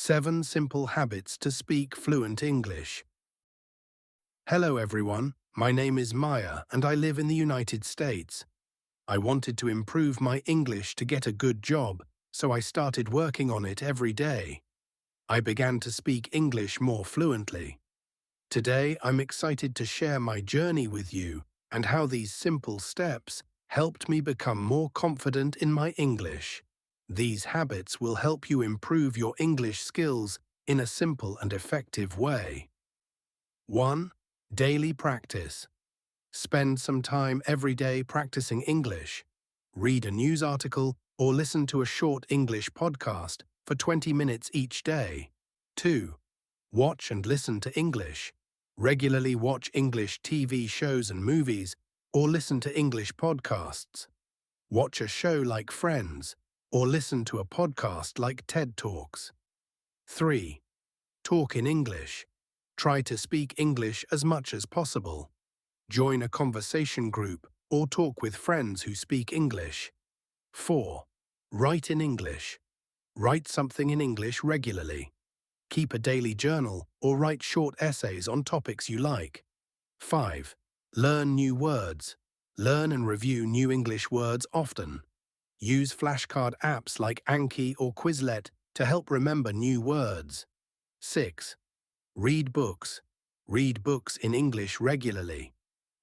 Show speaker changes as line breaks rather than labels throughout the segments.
7 Simple Habits to Speak Fluent English. Hello everyone, my name is Maya and I live in the United States. I wanted to improve my English to get a good job, so I started working on it every day. I began to speak English more fluently. Today I'm excited to share my journey with you and how these simple steps helped me become more confident in my English. These habits will help you improve your English skills in a simple and effective way. 1. Daily practice. Spend some time every day practicing English. Read a news article or listen to a short English podcast for 20 minutes each day. 2. Watch and listen to English. Regularly watch English TV shows and movies or listen to English podcasts. Watch a show like Friends or listen to a podcast like TED Talks. 3. Talk in English. Try to speak English as much as possible. Join a conversation group or talk with friends who speak English. 4. Write in English. Write something in English regularly. Keep a daily journal or write short essays on topics you like. 5. Learn new words. Learn and review new English words often. Use flashcard apps like Anki or Quizlet to help remember new words. 6. Read books. Read books in English regularly.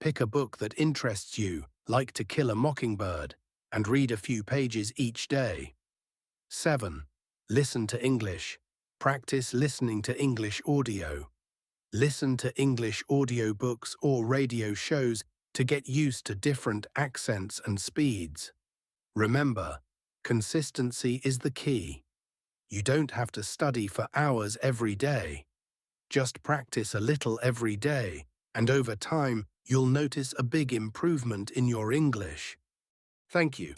Pick a book that interests you, like To Kill a Mockingbird, and read a few pages each day. 7. Listen to English. Practice listening to English audio. Listen to English audiobooks or radio shows to get used to different accents and speeds. Remember, consistency is the key. You don't have to study for hours every day. Just practice a little every day, and over time, you'll notice a big improvement in your English. Thank you.